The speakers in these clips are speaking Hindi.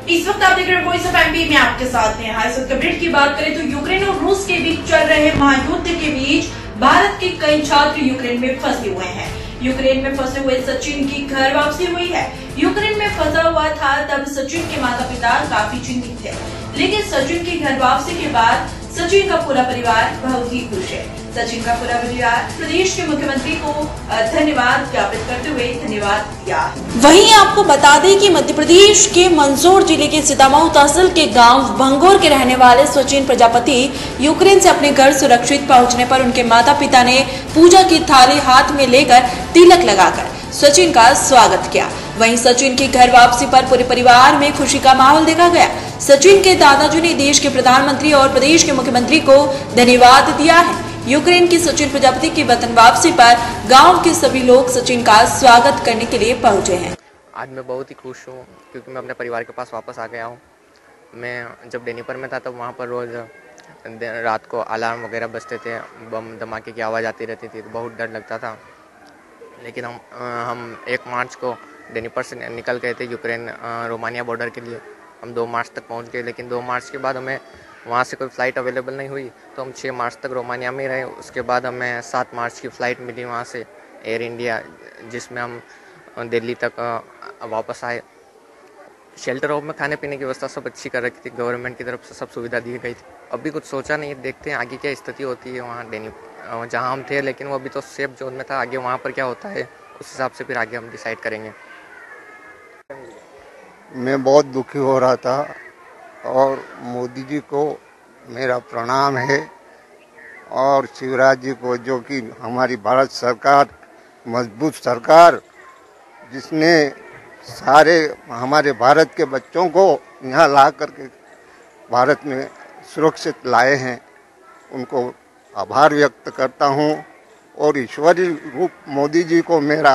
इस वक्त आप देख रहे हैं वॉइस ऑफ एमपी में आपके साथ हैं। इस वक्त अपडेट की बात करें तो यूक्रेन और रूस के बीच चल रहे महायुद्ध के बीच भारत के कई छात्र यूक्रेन में फंसे हुए हैं। यूक्रेन में फंसे हुए सचिन की घर वापसी हुई है। यूक्रेन में फंसा हुआ था तब सचिन के माता पिता काफी चिंतित थे, लेकिन सचिन की घर वापसी के बाद सचिन का पूरा परिवार बहुत ही खुश है। सचिन का पूरा परिवार प्रदेश के मुख्यमंत्री को धन्यवाद ज्ञापित करते हुए धन्यवाद दिया। वहीं आपको बता दें कि मध्य प्रदेश के मंदसौर जिले के सीतामऊ तहसील के गांव भंगोर के रहने वाले सचिन प्रजापति यूक्रेन से अपने घर सुरक्षित पहुंचने पर उनके माता पिता ने पूजा की थाली हाथ में लेकर तिलक लगाकर सचिन का स्वागत किया। वहीं सचिन की घर वापसी पर पूरे परिवार में खुशी का माहौल देखा गया। सचिन के दादाजी ने देश के प्रधानमंत्री और प्रदेश के मुख्यमंत्री को धन्यवाद दिया है। यूक्रेन की सचिन प्रजापति की वतन वापसी पर गांव के सभी लोग सचिन का स्वागत करने के लिए पहुंचे हैं। आज मैं बहुत ही खुश हूं क्योंकि मैं अपने परिवार के पास वापस आ गया हूं। मैं जब डेनीपर में था तब वहां पर रोज रात को अलार्म वगैरह बजते थे, बम धमाके की आवाज़ आती रहती थी, तो बहुत डर लगता था। लेकिन हम 1 मार्च को डेनीपर से निकल गए थे यूक्रेन रोमानिया बॉर्डर के लिए। हम 2 मार्च तक पहुंच गए, लेकिन 2 मार्च के बाद हमें वहाँ से कोई फ़्लाइट अवेलेबल नहीं हुई, तो हम 6 मार्च तक रोमानिया में ही रहे। उसके बाद हमें 7 मार्च की फ़्लाइट मिली वहाँ से एयर इंडिया, जिसमें हम दिल्ली तक वापस आए। शेल्टर होम में खाने पीने की व्यवस्था सब अच्छी कर रखी थी, गवर्नमेंट की तरफ से सब सुविधा दी गई थी। अभी कुछ सोचा नहीं, देखते हैं आगे क्या स्थिति होती है वहाँ जहाँ हम थे, लेकिन वो अभी तो सेफ जोन में था। आगे वहाँ पर क्या होता है उस हिसाब से फिर आगे हम डिसाइड करेंगे। मैं बहुत दुखी हो रहा था और मोदी जी को मेरा प्रणाम है और शिवराज जी को, जो कि हमारी भारत सरकार मजबूत सरकार, जिसने सारे हमारे भारत के बच्चों को यहाँ ला करके भारत में सुरक्षित लाए हैं, उनको आभार व्यक्त करता हूँ। और ईश्वरीय रूप मोदी जी को मेरा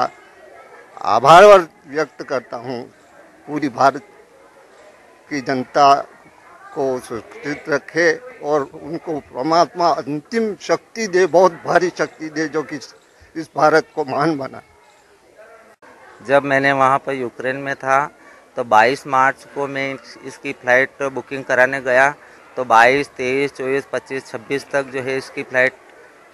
आभार व्यक्त करता हूँ। पूरी भारत की जनता को सुरक्षित रखे और उनको परमात्मा अंतिम शक्ति दे, बहुत भारी शक्ति दे, जो कि इस भारत को महान बना। जब मैंने वहाँ पर यूक्रेन में था तो 22 मार्च को मैं इसकी फ़्लाइट बुकिंग कराने गया, तो 22, 23, 24, 25, 26 तक जो है इसकी फ़्लाइट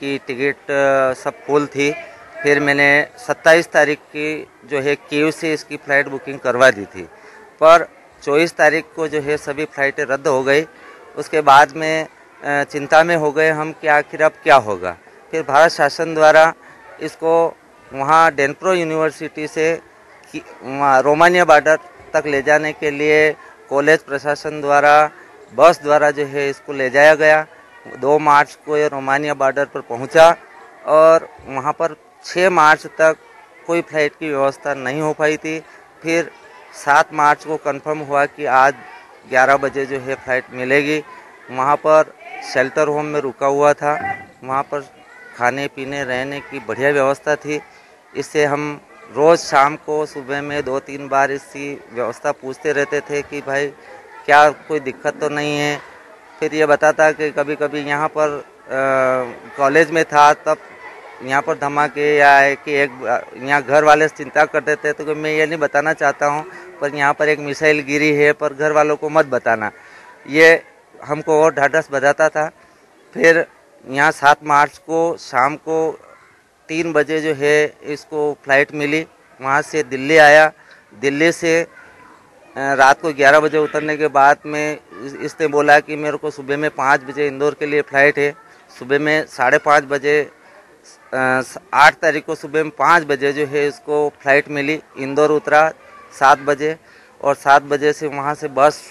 की टिकट सब फुल थी। फिर मैंने 27 तारीख की जो है कीव से इसकी फ़्लाइट बुकिंग करवा दी थी, पर 24 तारीख को जो है सभी फ़्लाइटें रद्द हो गई। उसके बाद में चिंता में हो गए हम कि आखिर अब क्या होगा। फिर भारत शासन द्वारा इसको वहाँ डेनप्रो यूनिवर्सिटी से रोमानिया बॉर्डर तक ले जाने के लिए कॉलेज प्रशासन द्वारा बस द्वारा जो है इसको ले जाया गया। 2 मार्च को ये रोमानिया बॉर्डर पर पहुँचा और वहाँ पर 6 मार्च तक कोई फ़्लाइट की व्यवस्था नहीं हो पाई थी। फिर 7 मार्च को कंफर्म हुआ कि आज 11 बजे जो है फ़्लाइट मिलेगी। वहाँ पर शेल्टर होम में रुका हुआ था, वहाँ पर खाने पीने रहने की बढ़िया व्यवस्था थी। इससे हम रोज़ शाम को सुबह में 2-3 बार इसकी व्यवस्था पूछते रहते थे कि भाई क्या कोई दिक्कत तो नहीं है। फिर ये बताता कि कभी कभी यहाँ पर कॉलेज में था तब यहाँ पर धमाके या कि एक यहाँ घर वाले चिंता करते थे, तो मैं ये नहीं बताना चाहता हूँ, पर यहाँ पर एक मिसाइल गिरी है, पर घर वालों को मत बताना, ये हमको और ढाढ़स बजाता था। फिर यहाँ 7 मार्च को शाम को 3 बजे जो है इसको फ़्लाइट मिली, वहाँ से दिल्ली आया। दिल्ली से रात को 11 बजे उतरने के बाद में इसने बोला कि मेरे को सुबह में 5 बजे इंदौर के लिए फ़्लाइट है। सुबह में 5:30 बजे 8 तारीख को सुबह में 5 बजे जो है इसको फ़्लाइट मिली। इंदौर उतरा 7 बजे और 7 बजे से वहाँ से बस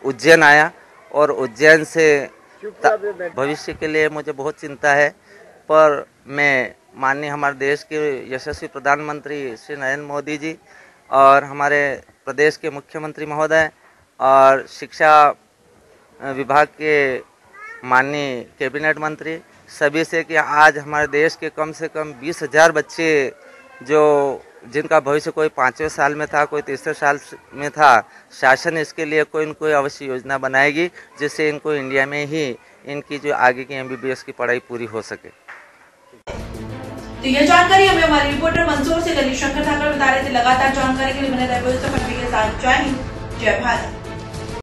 उज्जैन आया और उज्जैन से भविष्य के लिए मुझे बहुत चिंता है, पर मैं माननीय हमारे देश के यशस्वी प्रधानमंत्री श्री नरेंद्र मोदी जी और हमारे प्रदेश के मुख्यमंत्री महोदय और शिक्षा विभाग के माननीय कैबिनेट मंत्री सभी से कि आज हमारे देश के कम से कम 20,000 बच्चे जो जिनका भविष्य कोई 5वें साल में था, कोई 3रे साल में था, शासन इसके लिए कोई न कोई अवश्य योजना बनाएगी जिससे इनको इंडिया में ही इनकी जो आगे की MBBS की पढ़ाई पूरी हो सके। तो यह जानकारी हमें हमारे रिपोर्टर मंदसौर से गणेश शंकर ठाकर बता रहे थे। लगातार जानकारी के लिए बने रहे के साथ। जय हिंद, जय भारत।